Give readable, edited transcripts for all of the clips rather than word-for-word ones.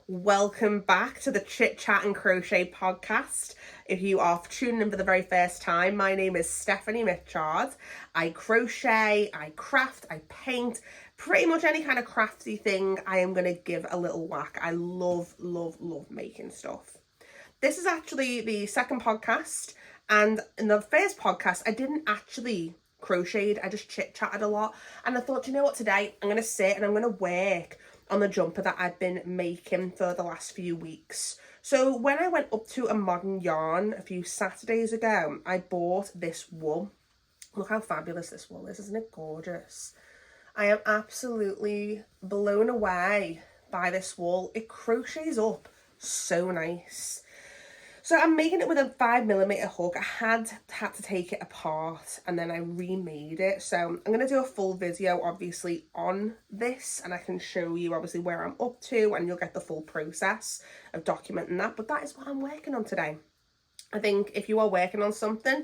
Welcome back to the Chit Chat and Crochet podcast. If you are tuning in for the very first time, my name is Daphne Mitchard. I crochet, I craft, I paint, pretty much any kind of crafty thing I am going to give a little whack. I love making stuff. This is actually the second podcast, and in the first podcast I didn't actually crochet, I just chit-chatted a lot, and I thought, you know what, today I'm going to sit and I'm going to work on the jumper that I've been making for the last few weeks. So when I went up to a Modern Yarn a few Saturdays ago, I bought this wool. Look how fabulous this wool is, isn't it gorgeous? I am absolutely blown away by this wool. It crochets up so nice. So I'm making it with a 5mm hook. I had to take it apart and then I remade it. So I'm going to do a full video obviously on this, and I can show you obviously where I'm up to, and you'll get the full process of documenting that. But that is what I'm working on today. I think if you are working on something,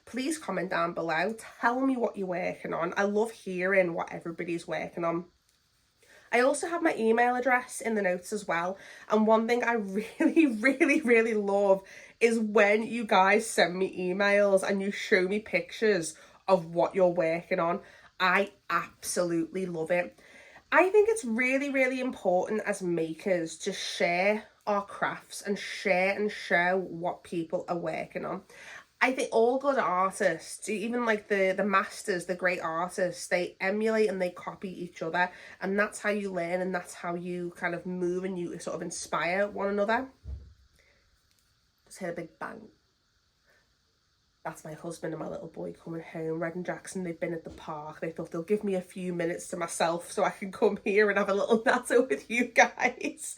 please comment down below. Tell me what you're working on. I love hearing what everybody's working on. I also have my email address in the notes as well. And one thing I really love is when you guys send me emails and you show me pictures of what you're working on. I absolutely love it. I think it's really important as makers to share our crafts and share and show what people are working on. I think all good artists, even like the masters, the great artists, they emulate and they copy each other, and that's how you learn, and that's how you kind of move and you sort of inspire one another. Just heard a big bang. That's my husband and my little boy coming home. Red and Jackson, they've been at the park. They thought they'll give me a few minutes to myself so I can come here and have a little natter with you guys.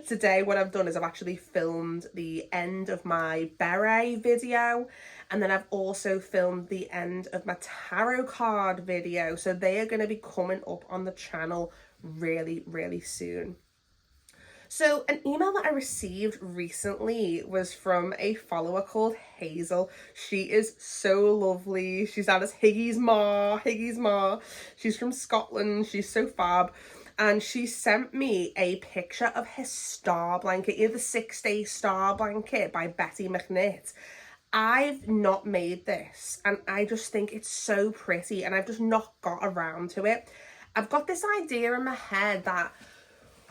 Today, what I've done is I've actually filmed the end of my beret video, and then I've also filmed the end of my tarot card video. So they are going to be coming up on the channel really soon. So an email that I received recently was from a follower called Hazel. She is so lovely. She's at us Higgy's Ma. She's from Scotland. She's so fab. And she sent me a picture of her star blanket, the 6-day star blanket by Betty McKnitt. I've not made this, and I just think it's so pretty, and I've just not got around to it. I've got this idea in my head that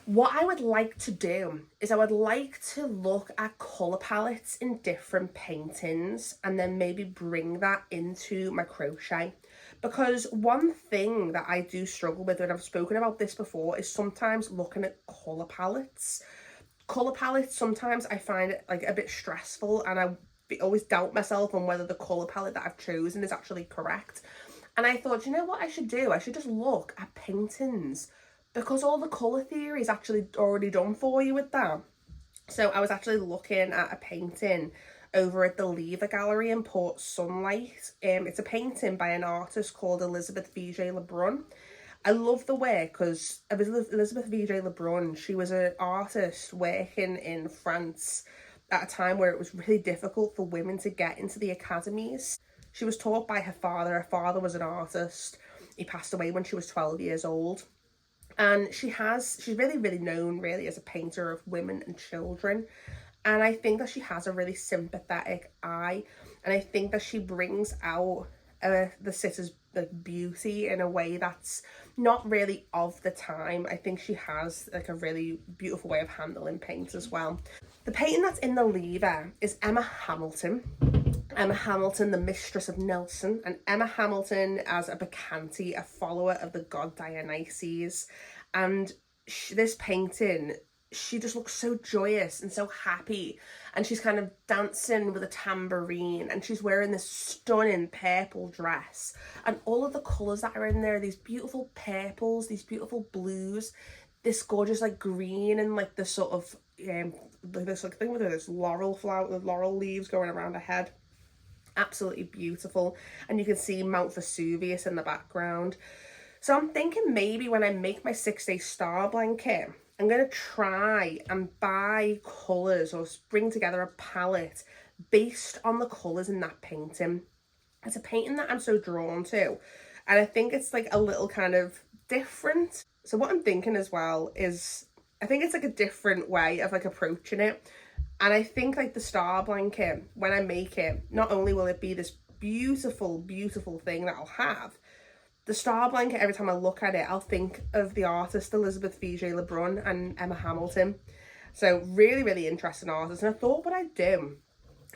what I would like to do is I would like to look at colour palettes in different paintings and then maybe bring that into my crochet. Because one thing that I do struggle with, and I've spoken about this before, is sometimes looking at colour palettes. Colour palettes, sometimes I find it like a bit stressful, and I always doubt myself on whether the colour palette that I've chosen is actually correct. And I thought, you know what I should do? I should just look at paintings, because all the colour theory is actually already done for you with that. So I was actually looking at a painting over at the Lever Gallery in Port Sunlight. It's a painting by an artist called Elizabeth Vigée Lebrun. I love the work because Elizabeth Vigée Lebrun, she was an artist working in France at a time where it was really difficult for women to get into the academies. She was taught by her father. Her father was an artist. He passed away when she was 12 years old. And she's really known really as a painter of women and children. And I think that she has a really sympathetic eye. And I think that she brings out the sitter's beauty in a way that's not really of the time. I think she has like a really beautiful way of handling paint as well. The painting that's in the lever is Emma Hamilton. Emma Hamilton, the mistress of Nelson, and Emma Hamilton as a Bacchante, a follower of the god Dionysus. And this painting, she just looks so joyous and so happy, and she's kind of dancing with a tambourine, and she's wearing this stunning purple dress, and all of the colours that are in there, these beautiful purples, these beautiful blues, this gorgeous like green, and like this sort of this like thing with this laurel flower, the laurel leaves going around her head. Absolutely beautiful. And you can see Mount Vesuvius in the background. So I'm thinking maybe when I make my 6-day star blanket, I'm going to try and buy colours or bring together a palette based on the colours in that painting. It's a painting that I'm so drawn to, and I think it's like a little kind of different. So what I'm thinking as well is I think it's like a different way of like approaching it. And I think like the star blanket, when I make it, not only will it be this beautiful, beautiful thing that I'll have, the star blanket, every time I look at it, I'll think of the artist Elizabeth Fiji LeBrun and Emma Hamilton. So really, really interesting artists. And I thought what I'd do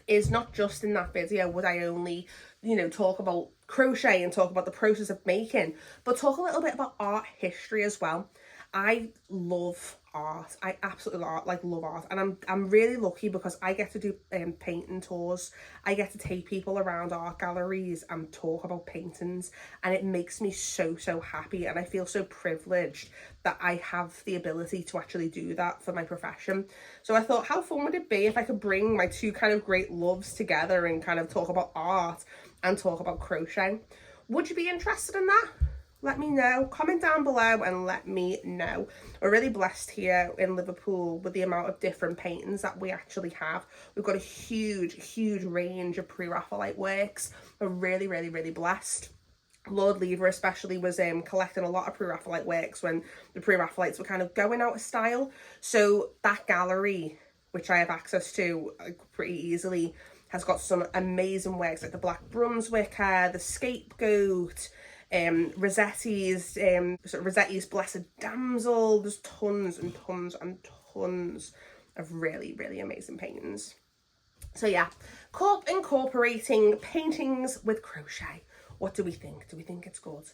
is not just in that video would I only, you know, talk about crochet and talk about the process of making, but talk a little bit about art history as well. I love art. I absolutely love art, and I'm really lucky because I get to do painting tours. I get to take people around art galleries and talk about paintings, and it makes me so happy, and I feel so privileged that I have the ability to actually do that for my profession. So I thought, how fun would it be if I could bring my two kind of great loves together and kind of talk about art and talk about crochet? Would you be interested in that? Let me know. Comment down below and let me know. We're really blessed here in Liverpool with the amount of different paintings that we actually have. We've got a huge range of pre-Raphaelite works. We're really blessed. Lord Lever especially was collecting a lot of pre-Raphaelite works when the pre-Raphaelites were kind of going out of style. So that gallery, which I have access to pretty easily, has got some amazing works like the Black Brunswicker, the Scapegoat, Rossetti's Blessed Damsel. There's tons and tons of really amazing paintings. So yeah, incorporating paintings with crochet. What do we think? Do we think it's good?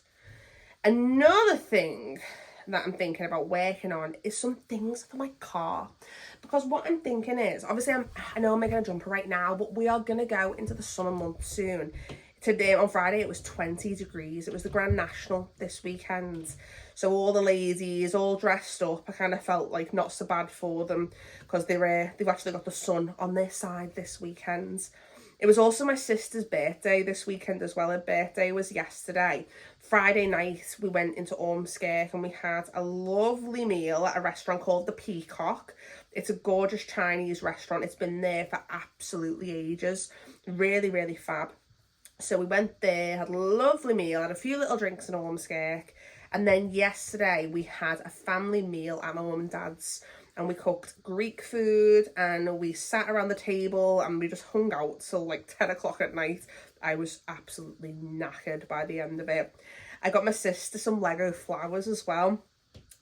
Another thing that I'm thinking about working on is some things for my car, because what I'm thinking is, obviously I know I'm making a jumper right now, but we are gonna go into the summer months soon. Today, on Friday, it was 20 degrees. It was the Grand National this weekend. So all the ladies, all dressed up, I kind of felt like not so bad for them because they've actually got the sun on their side this weekend. It was also my sister's birthday this weekend as well. Her birthday was yesterday. Friday night, we went into Ormskirk and we had a lovely meal at a restaurant called The Peacock. It's a gorgeous Chinese restaurant. It's been there for absolutely ages. Really fab. So we went there, had a lovely meal, had a few little drinks in Ormskirk. And then yesterday we had a family meal at my mum and dad's, and we cooked Greek food and we sat around the table and we just hung out till like 10 o'clock at night. I was absolutely knackered by the end of it. I got my sister some Lego flowers as well.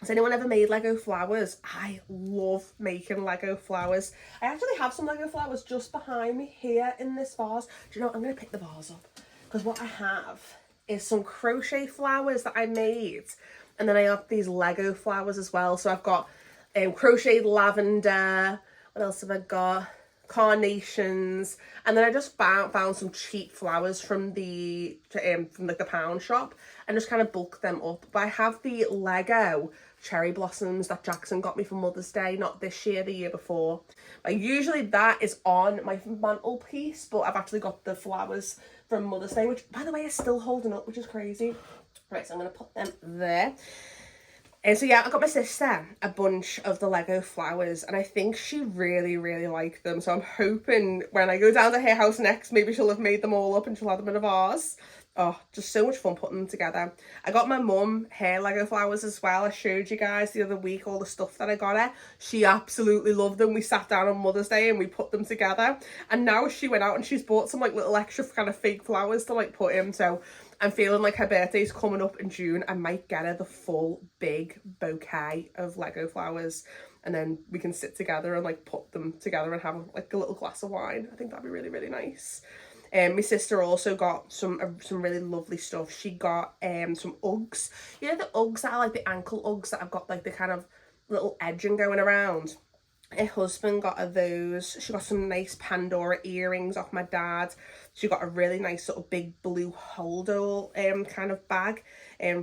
Has anyone ever made Lego flowers? I love making Lego flowers. I actually have some Lego flowers just behind me here in this vase. Do you know what? I'm going to pick the vase up because what I have is some crochet flowers that I made. And then I have these Lego flowers as well. So I've got crocheted lavender. What else have I got? Carnations. And then I just found some cheap flowers from like the pound shop and just kind of bulked them up. But I have the Lego cherry blossoms that Jackson got me for Mother's Day, not this year, the year before. But usually that is on my mantelpiece, but I've actually got the flowers from Mother's Day, which by the way is still holding up, which is crazy. Right, so I'm going to put them there. And so yeah, I got my sister a bunch of the Lego flowers and I think she really liked them. So I'm hoping when I go down to her house next, maybe she'll have made them all up and she'll have them in a vase. Oh, just so much fun putting them together. I got my mum her Lego flowers as well. I showed you guys the other week all the stuff that I got her. She absolutely loved them. We sat down on Mother's Day and we put them together. And now she went out and she's bought some like little extra kind of fake flowers to like put in. So I'm feeling like her birthday's coming up in June. I might get her the full big bouquet of Lego flowers. And then we can sit together and like put them together and have like a little glass of wine. I think that'd be really nice. My sister also got some really lovely stuff. She got some Uggs. You know the Uggs that are like the ankle Uggs that have got like the kind of little edging going around? Her husband got her those. She got some nice Pandora earrings off my dad. She got a really nice sort of big blue holdall kind of bag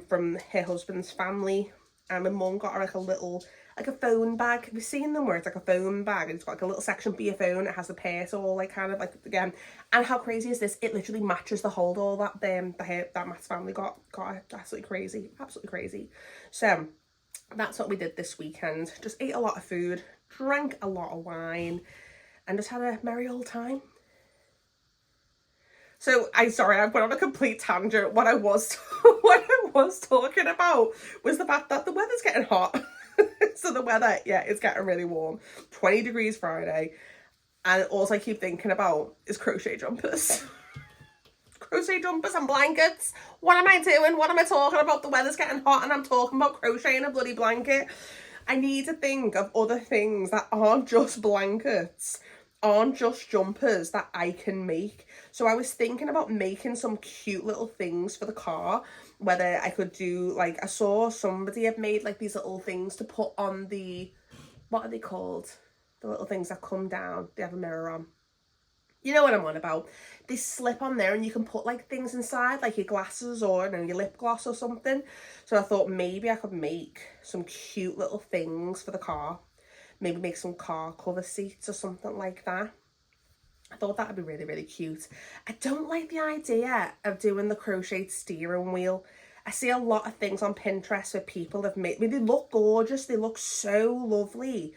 from her husband's family. And my mum got her like a little, like a phone bag. Have you seen them where it's like a phone bag and it's got like a little section for your phone? It has the purse all like kind of like again. And how crazy is this? It literally matches the holdall that that Matt's family got. Absolutely crazy. So that's what we did this weekend. Just ate a lot of food, drank a lot of wine, and just had a merry old time. So I went on a complete tangent. What I was talking about was the fact that the weather's getting hot. So the weather, yeah, it's getting really warm. 20 degrees Friday. And all I keep thinking about is crochet jumpers. Crochet jumpers and blankets. What am I doing? What am I talking about? The weather's getting hot and I'm talking about crocheting a bloody blanket. I need to think of other things that aren't just blankets, aren't just jumpers that I can make. So I was thinking about making some cute little things for the car. Whether I could do, like, I saw somebody had made like these little things to put on the, what are they called? The little things that come down, they have a mirror on. You know what I'm on about. They slip on there and you can put like things inside, like your glasses or your lip gloss or something. So I thought maybe I could make some cute little things for the car. Maybe make some car cover seats or something like that. I thought that would be really, really cute. I don't like the idea of doing the crochet steering wheel. I see a lot of things on Pinterest where people have made, I mean, they look gorgeous. They look so lovely.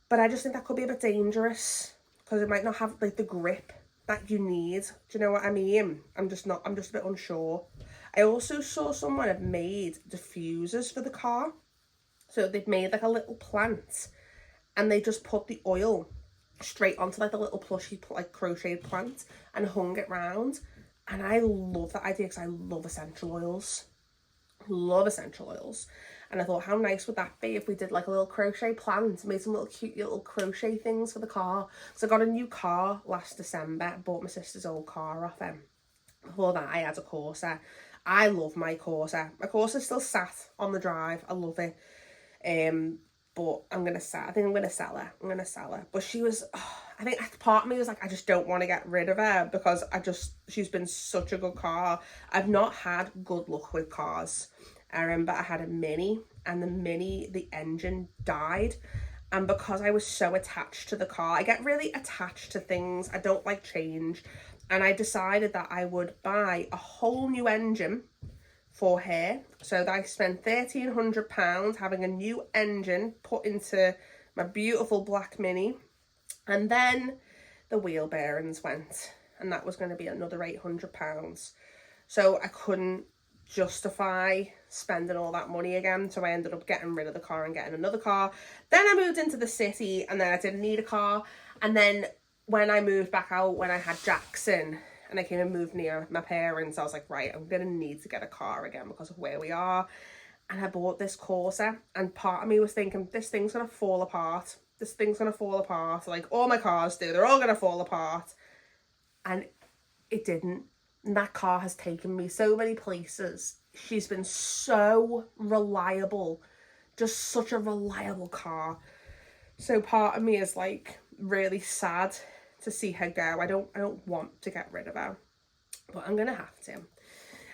But I just think that could be a bit dangerous, because it might not have like the grip that you need. Do you know what I mean? I'm just a bit unsure. I also saw someone had made diffusers for the car. So they've made like a little plant and they just put the oil straight onto like the little plushy like crocheted plant and hung it round. And I love that idea because I love essential oils. Love essential oils. And I thought, how nice would that be if we did like a little crochet plant, made some little cute little crochet things for the car. So I got a new car last December. I bought my sister's old car off him. Before that, I had a Corsa. I love my Corsa. My Corsa's still sat on the drive. I love it. But I think I'm gonna sell her. But she was, I think part of me was like, I just don't want to get rid of her because she's been such a good car. I've not had good luck with cars. I remember I had a Mini and the engine died. And because I was so attached to the car, I get really attached to things. I don't like change. And I decided that I would buy a whole new engine for her. So that I spent £1,300 having a new engine put into my beautiful black Mini. And then the wheel bearings went. And that was going to be another £800. So I couldn't justify spending all that money again, so I ended up getting rid of the car and getting another car. Then I moved into the city and then I didn't need a car. And then when I moved back out, when I had Jackson and I came and moved near my parents, I was like, right, I'm gonna need to get a car again because of where we are. And I bought this Corsa and part of me was thinking, this thing's gonna fall apart. Like all my cars do, they're all gonna fall apart. And it didn't. And that car has taken me so many places. She's been so reliable. Just such a reliable car. So part of me is like really sad to see her go. I don't want to get rid of her. But I'm gonna have to.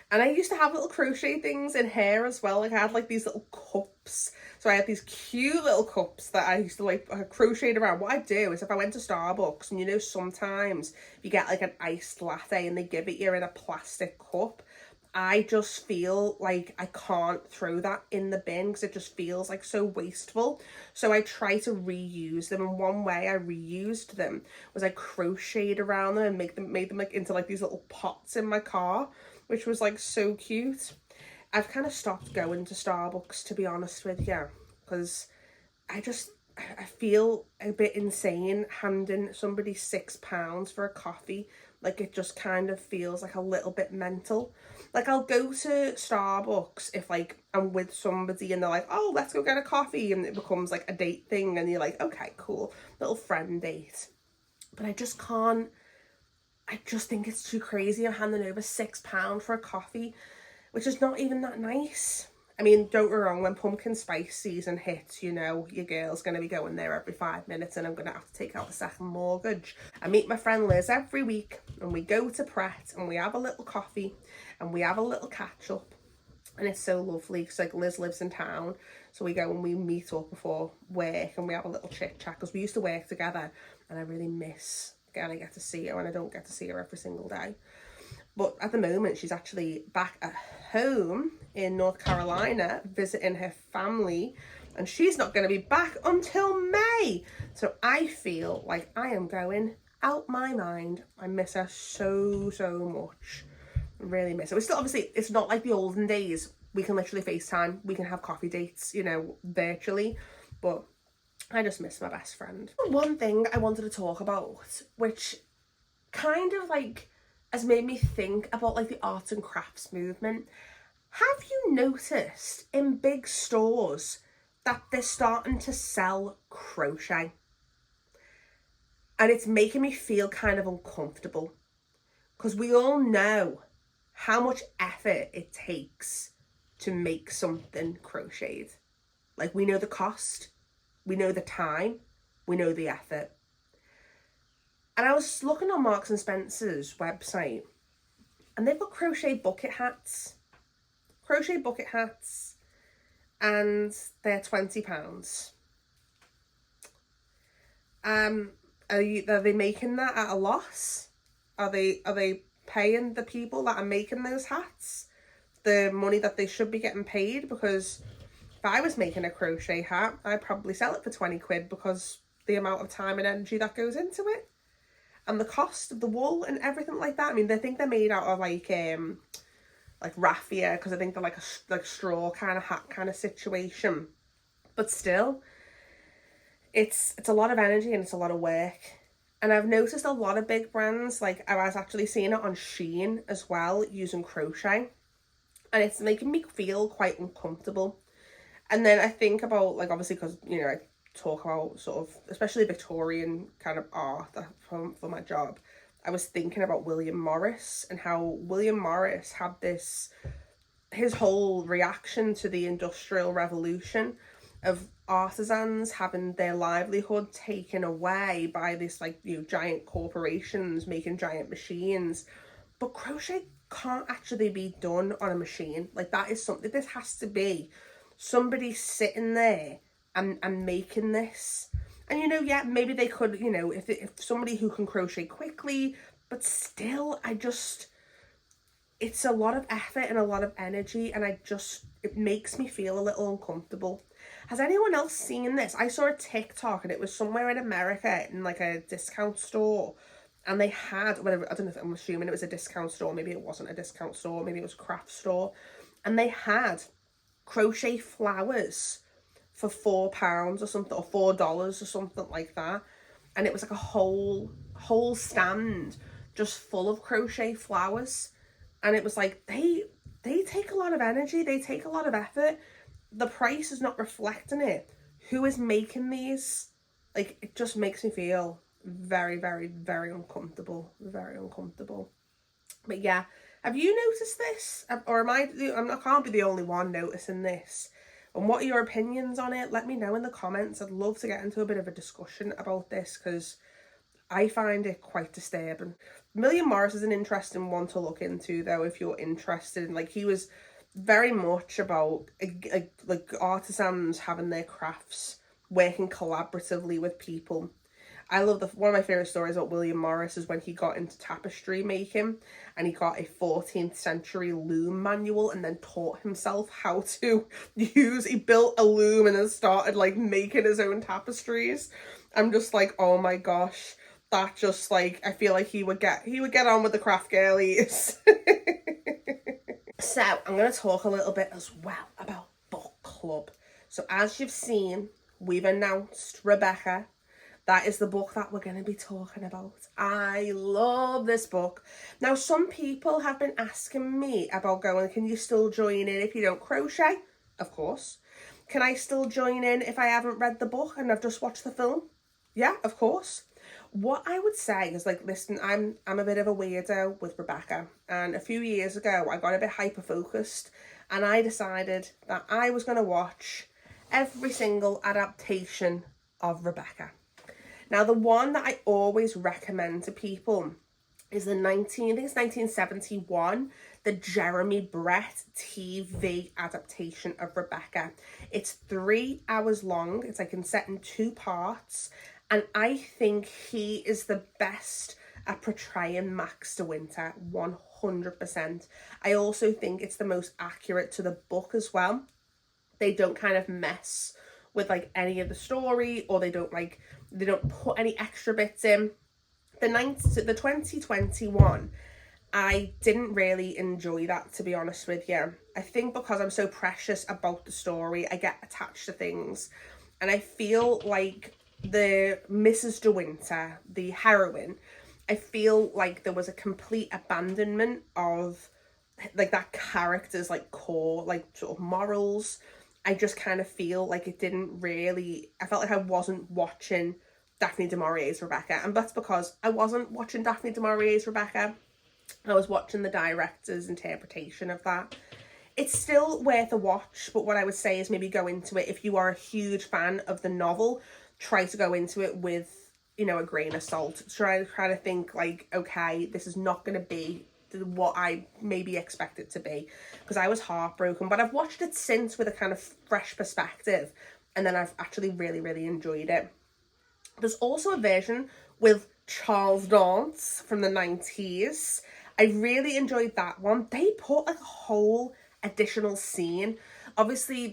And I used to have little crochet things in here as well. Like I had like these little cups. So I had these cute little cups that I used to like crocheted around. What I do is if I went to Starbucks, and you know sometimes you get like an iced latte and they give it you in a plastic cup, I just feel like I can't throw that in the bin because it just feels like so wasteful. So I try to reuse them. And one way I reused them was I crocheted around them and made them like into like these little pots in my car, which was like so cute. I've kind of stopped going to Starbucks, to be honest with you, because I feel a bit insane handing somebody £6 for a coffee. Like it just kind of feels like a little bit mental. Like I'll go to Starbucks if like I'm with somebody and they're like, oh, let's go get a coffee, and it becomes like a date thing and you're like, okay, cool, little friend date. But I just can't. I just think it's too crazy. I'm handing over £6 for a coffee, which is not even that nice. I mean, don't get me wrong, when pumpkin spice season hits, you know, your girl's going to be going there every 5 minutes and I'm going to have to take out the second mortgage. I meet my friend Liz every week and we go to Pret and we have a little coffee and we have a little catch up. And it's so lovely because like Liz lives in town. So we go and we meet up before work and we have a little chit chat because we used to work together and I really miss getting to get to see her and I don't get to see her every single day. But at the moment, she's actually back at home in North Carolina visiting her family. And she's not going to be back until May. So I feel like I am going out my mind. I miss her so, so much. I really miss her. We're still, obviously, it's not like the olden days we can literally FaceTime, we can have coffee dates, you know, virtually, but I just miss my best friend. One thing I wanted to talk about, which kind of like has made me think about like the arts and crafts movement. Have you noticed in big stores that they're starting to sell crochet? And it's making me feel kind of uncomfortable, because we all know how much effort it takes to make something crocheted. Like, we know the cost, we know the time, we know the effort. And I was looking on Marks and Spencer's website, and they've got crochet bucket hats. Crochet bucket hats, and they're £20. Are they making that at a loss? Are they paying the people that are making those hats the money that they should be getting paid? Because if I was making a crochet hat, I'd probably sell it for 20 quid, because the amount of time and energy that goes into it, and the cost of the wool and everything like that. I mean, they think they're made out of like raffia, because I think they're like a straw kind of hat kind of situation. But still, it's a lot of energy and it's a lot of work. And I've noticed a lot of big brands, like I was actually seeing it on Shein as well, using crochet, and it's making me feel quite uncomfortable. And then I think about, like, obviously, because, you know, I talk about sort of, especially Victorian kind of art for my job, I was thinking about William Morris, and how William Morris had his whole reaction to the Industrial Revolution of artisans having their livelihood taken away by this, like, you know, giant corporations making giant machines. But crochet can't actually be done on a machine. Like, that is something, this has to be somebody sitting there and making this. And, you know, yeah, maybe they could, you know, if somebody who can crochet quickly, but still, it's a lot of effort and a lot of energy, and it makes me feel a little uncomfortable. Has anyone else seen this? I saw a TikTok, and it was somewhere in America in like a discount store, and they had, whatever, I don't know if I'm assuming it was a discount store, maybe it wasn't a discount store, maybe it was a craft store, and they had crochet flowers for £4 or something, or $4 or something like that. And it was like a whole stand just full of crochet flowers. And it was like, they take a lot of energy, they take a lot of effort. The price is not reflecting it. Who is making these? Like, it just makes me feel very, very, very uncomfortable. Very uncomfortable. But yeah, have you noticed this? Or I can't be the only one noticing this. And what are your opinions on it? Let me know in the comments. I'd love to get into a bit of a discussion about this, because I find it quite disturbing. William Morris is an interesting one to look into, though, if you're interested in, like, he was very much about like artisans having their crafts, working collaboratively with people. I love one of my favorite stories about William Morris is when he got into tapestry making, and he got a 14th century loom manual and then taught himself how to he built a loom and then started like making his own tapestries. I'm just like, oh my gosh, that just, like, I feel like he would get on with the craft girlies. So I'm going to talk a little bit as well about book club. So as you've seen, we've announced Rebecca. That is the book that we're going to be talking about. I love this book. Now, some people have been asking me about going, can you still join in if you don't crochet? Of course. Can I still join in if I haven't read the book and I've just watched the film? Yeah, of course. What I would say is, like, listen, I'm a bit of a weirdo with Rebecca. And a few years ago, I got a bit hyper-focused, and I decided that I was going to watch every single adaptation of Rebecca. Now, the one that I always recommend to people is the 1971, the Jeremy Brett TV adaptation of Rebecca. It's 3 hours long. It's like set in 2 parts. And I think he is the best at portraying Max de Winter, 100%. I also think it's the most accurate to the book as well. They don't kind of mess with, like, any of the story, or they don't put any extra bits in. The 2021, I didn't really enjoy that, to be honest with you. I think because I'm so precious about the story, I get attached to things. And I feel like the Mrs. De Winter, the heroine, I feel like there was a complete abandonment of like that character's like core, like sort of morals. I just kind of feel like it didn't really, I felt like I wasn't watching Daphne du Maurier's Rebecca. And that's because I wasn't watching Daphne du Maurier's Rebecca. I was watching the director's interpretation of that. It's still worth a watch, but what I would say is maybe go into it, if you are a huge fan of the novel, try to go into it with, you know, a grain of salt. Try to think like, okay, this is not going to be what I maybe expect it to be, because I was heartbroken. But I've watched it since with a kind of fresh perspective, and then I've actually really enjoyed it. There's also a version with Charles Dance from the 90s. I really enjoyed that one. They put like a whole additional scene. Obviously,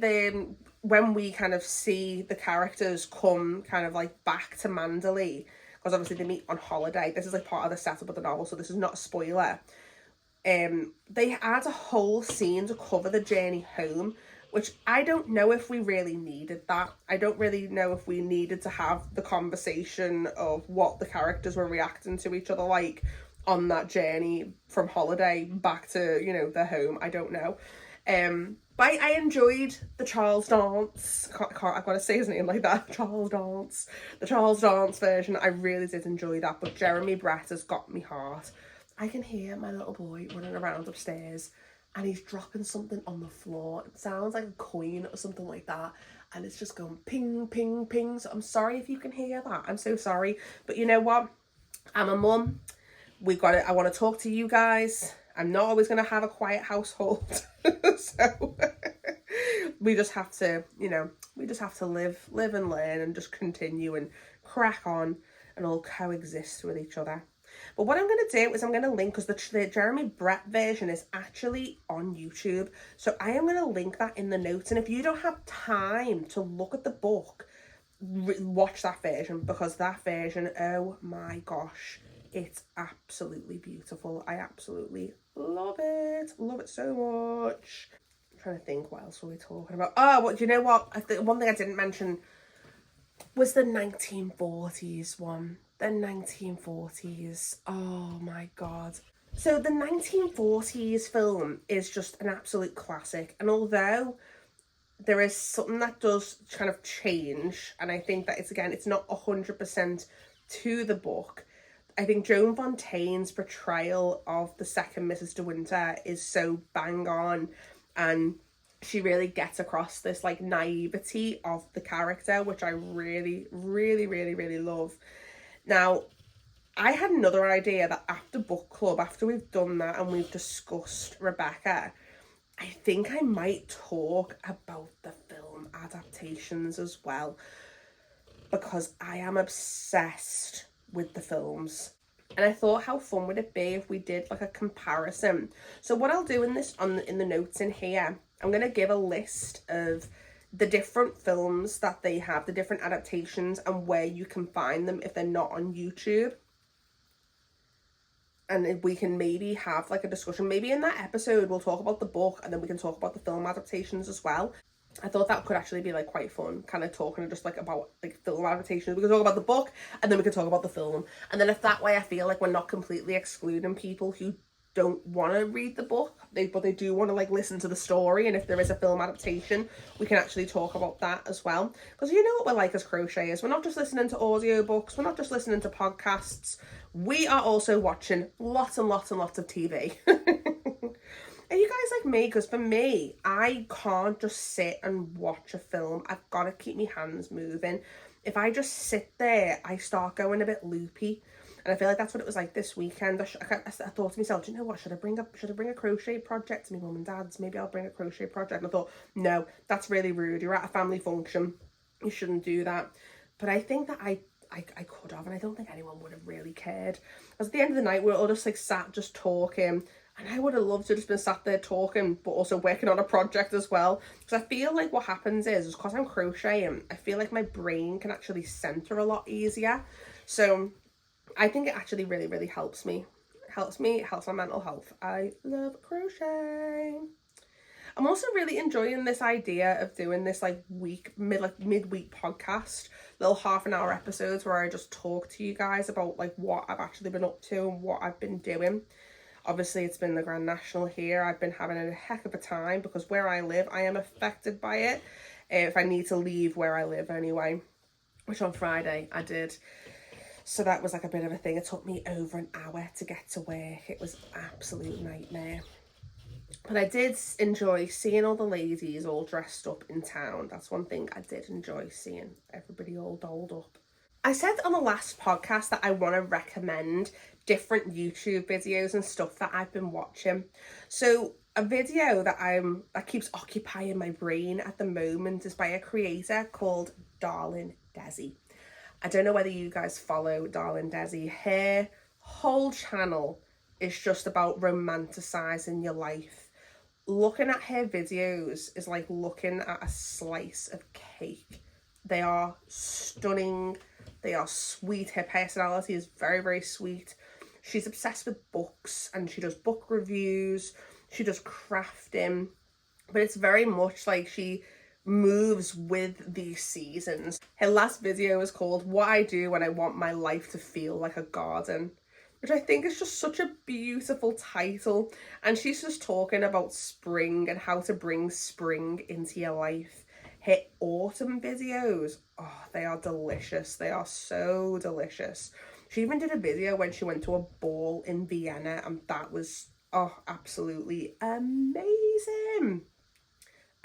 when we kind of see the characters come kind of like back to Manderley, because obviously they meet on holiday. This is like part of the setup of the novel, so this is not a spoiler. They add a whole scene to cover the journey home, which I don't know if we really needed that. I don't really know if we needed to have the conversation of what the characters were reacting to each other like on that journey from holiday back to, you know, their home. I don't know. But I enjoyed the Charles Dance. I've got to say his name like that. Charles Dance. The Charles Dance version. I really did enjoy that. But Jeremy Brett has got me heart. I can hear my little boy running around upstairs and he's dropping something on the floor. It sounds like a coin or something like that. And it's just going ping, ping, ping. So I'm sorry if you can hear that. I'm so sorry. But you know what? I'm a mum. I want to talk to you guys. I'm not always going to have a quiet household. So we just have to, you know, live and learn and just continue and crack on and all coexist with each other. But what I'm going to do is I'm going to link, because the Jeremy Brett version is actually on YouTube. So I am going to link that in the notes. And if you don't have time to look at the book, watch that version, because that version, oh my gosh, it's absolutely beautiful. I absolutely love it. Love it so much. I'm trying to think, what else were we talking about? Oh, well, do you know what? One thing I didn't mention was the 1940s one. The 1940s. Oh my god. So the 1940s film is just an absolute classic. And although there is something that does kind of change, and I think that it's not 100% to the book, I think Joan Fontaine's portrayal of the second Mrs. De Winter is so bang on, and she really gets across this like naivety of the character, which I really love. Now, I had another idea that after book club, after we've done that and we've discussed Rebecca, I think I might talk about the film adaptations as well, because I am obsessed with the films. And I thought, how fun would it be if we did like a comparison? So what I'll do in the notes in here, I'm going to give a list of the different films that they have, the different adaptations, and where you can find them if they're not on YouTube. And if we can maybe have like a discussion, maybe in that episode we'll talk about the book and then we can talk about the film adaptations as well. I thought that could actually be like quite fun, kind of talking just like about like film adaptations. We can talk about the book and then we can talk about the film. And then if that way I feel like we're not completely excluding people who don't want to read the book, but they do want to like listen to the story, and if there is a film adaptation, we can actually talk about that as well. Because you know what we're like as crocheters, we're not just listening to audiobooks, we're not just listening to podcasts, we are also watching lots and lots of TV. Are you guys like me? Because for me, I can't just sit and watch a film. I've got to keep my hands moving. If I just sit there, I start going a bit loopy. And I feel like that's what it was like this weekend. I thought to myself, do you know what? Should I bring a crochet project to my mum and dad's? Maybe I'll bring a crochet project. And I thought, no, that's really rude. You're at a family function. You shouldn't do that. But I think that I could have, and I don't think anyone would have really cared. Because at the end of the night, we were all just like sat just talking. And I would have loved to have just been sat there talking, but also working on a project as well. Because I feel like what happens is because I'm crocheting, I feel like my brain can actually center a lot easier. So I think it actually really helps me. Helps my mental health. I love crochet. I'm also really enjoying this idea of doing this like midweek podcast, little half an hour episodes where I just talk to you guys about like what I've actually been up to and what I've been doing. Obviously, it's been the Grand National here. I've been having a heck of a time because where I live, I am affected by it. If I need to leave where I live anyway, which on Friday I did. So that was like a bit of a thing. It took me over an hour to get to work. It was an absolute nightmare. But I did enjoy seeing all the ladies all dressed up in town. That's one thing I did enjoy seeing. Everybody all dolled up. I said on the last podcast that I want to recommend different YouTube videos and stuff that I've been watching. So a video that keeps occupying my brain at the moment is by a creator called Darling Desi. I don't know whether you guys follow Darling Desi. Her whole channel is just about romanticizing your life. Looking at her videos is like looking at a slice of cake. They are stunning. They are sweet. Her personality is very, very sweet. She's obsessed with books and she does book reviews. She does crafting. But it's very much like she moves with these seasons. Her last video is called What I Do When I Want My Life to Feel Like a Garden, which I think is just such a beautiful title. And she's just talking about spring and how to bring spring into your life. Her autumn videos, oh, they are delicious. They are so delicious. She even did a video when she went to a ball in Vienna, and that was, oh, absolutely amazing.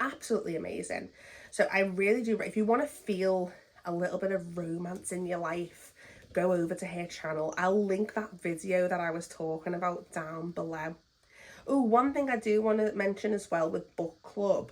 Absolutely amazing. So I really do, if you want to feel a little bit of romance in your life, go over to her channel. I'll link that video that I was talking about down below. Oh, one thing I do want to mention as well with book club,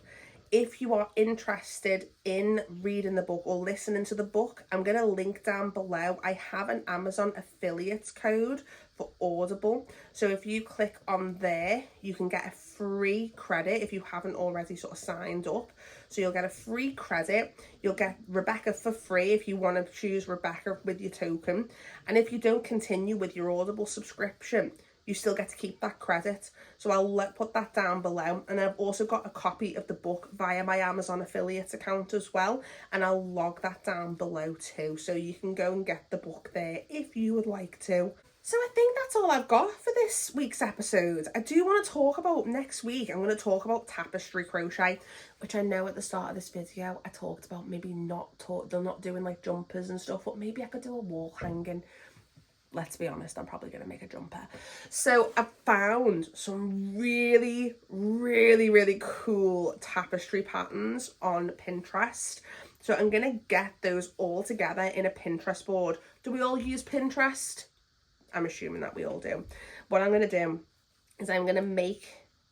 if you are interested in reading the book or listening to the book, I'm going to link down below. I have an Amazon affiliates code for Audible. So if you click on there, you can get a free credit if you haven't already sort of signed up. So you'll get a free credit. You'll get Rebecca for free if you want to choose Rebecca with your token. And if you don't continue with your Audible subscription, you still get to keep that credit. So I'll put that down below. And I've also got a copy of the book via my Amazon affiliate account as well. And I'll log that down below too. So you can go and get the book there if you would like to. So I think that's all I've got for this week's episode. I do want to talk about next week. I'm going to talk about tapestry crochet, which I know at the start of this video I talked about maybe not doing like jumpers and stuff, but maybe I could do a wall hanging. Let's be honest, I'm probably going to make a jumper. So I found some really, really, really cool tapestry patterns on Pinterest. So I'm going to get those all together in a Pinterest board. Do we all use Pinterest? I'm assuming that we all do. What I'm going to do is I'm going to make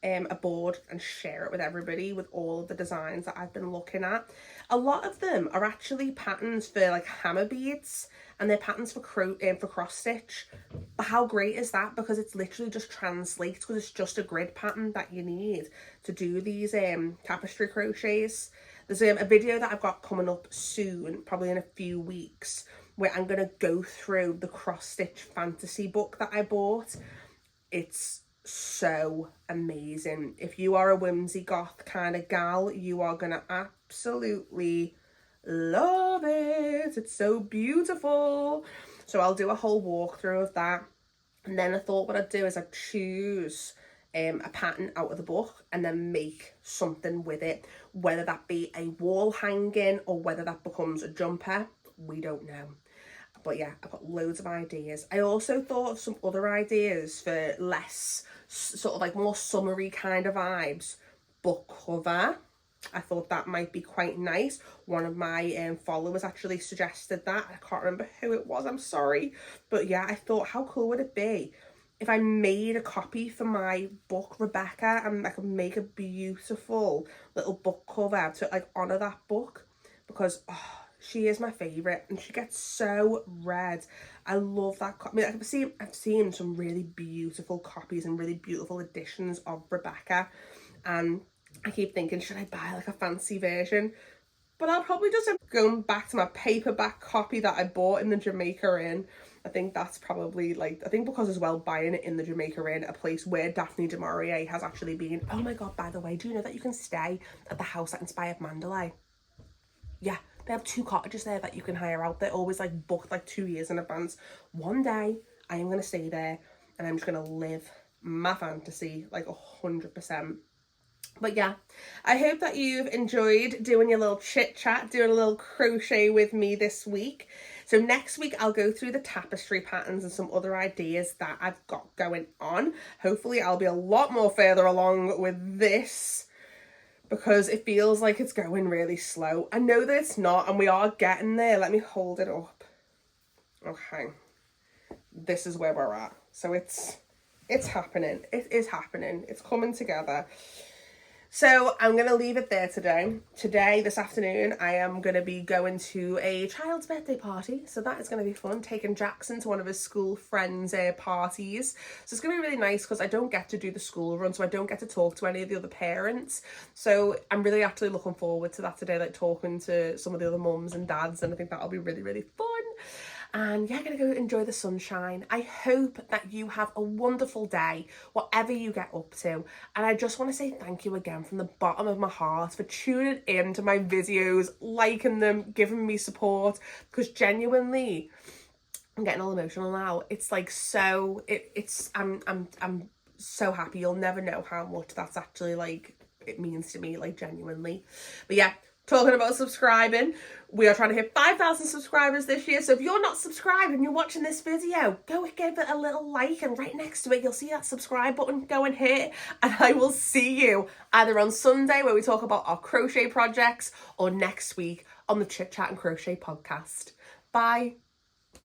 a board and share it with everybody with all of the designs that I've been looking at. A lot of them are actually patterns for like hammer beads, and they're patterns for cross stitch. But how great is that? Because it's literally just translates, because it's just a grid pattern that you need to do these tapestry crochets. There's a video that I've got coming up soon, probably in a few weeks, where I'm going to go through the cross stitch fantasy book that I bought. It's so amazing. If you are a whimsy goth kind of gal, you are going to absolutely love it. It's so beautiful. So I'll do a whole walkthrough of that. And then I thought what I'd do is I'd choose a pattern out of the book and then make something with it. Whether that be a wall hanging or whether that becomes a jumper, we don't know. But yeah, I've got loads of ideas. I also thought of some other ideas for less, sort of like more summery kind of vibes. Book cover. I thought that might be quite nice. One of my followers actually suggested that. I can't remember who it was, I'm sorry. But yeah, I thought, how cool would it be if I made a copy for my book, Rebecca, and I could make a beautiful little book cover to like honour that book, because she is my favourite and she gets so read. I love that. I mean, I've seen some really beautiful copies and really beautiful editions of Rebecca, and I keep thinking, should I buy like a fancy version? But I'll probably just end up going back to my paperback copy that I bought in the Jamaica Inn. I think that's probably like, I think because as well, buying it in the Jamaica Inn, a place where Daphne du Maurier has actually been. Oh my God, by the way, do you know that you can stay at the house that inspired Mandalay? Yeah, they have 2 cottages there that you can hire out. They're always like booked like 2 years in advance. One day I am going to stay there and I'm just going to live my fantasy like 100%. But yeah, I hope that you've enjoyed doing your little chit chat, doing a little crochet with me this week. So next week I'll go through the tapestry patterns and some other ideas that I've got going on. Hopefully I'll be a lot more further along with this because it feels like it's going really slow. I know that it's not, and we are getting there. Let me hold it up. Okay. This is where we're at. So it's happening. It is happening. It's coming together. So I'm going to leave it there today. This afternoon, I am going to be going to a child's birthday party. So that is going to be fun, taking Jackson to one of his school friends' parties. So it's going to be really nice because I don't get to do the school run, so I don't get to talk to any of the other parents. So I'm really actually looking forward to that today, like talking to some of the other mums and dads, and I think that'll be really, really fun. And yeah, I'm going to go enjoy the sunshine. I hope that you have a wonderful day, whatever you get up to. And I just want to say thank you again from the bottom of my heart for tuning in to my videos, liking them, giving me support. Because genuinely, I'm getting all emotional now. It's like so, I'm so happy. You'll never know how much that's actually like, it means to me, like genuinely. But yeah. Talking about subscribing, we are trying to hit 5,000 subscribers this year. So if you're not subscribed and you're watching this video, go give it a little like, and right next to it, you'll see that subscribe button. Go and hit it. And I will see you either on Sunday where we talk about our crochet projects or next week on the Chit Chat and Crochet podcast. Bye.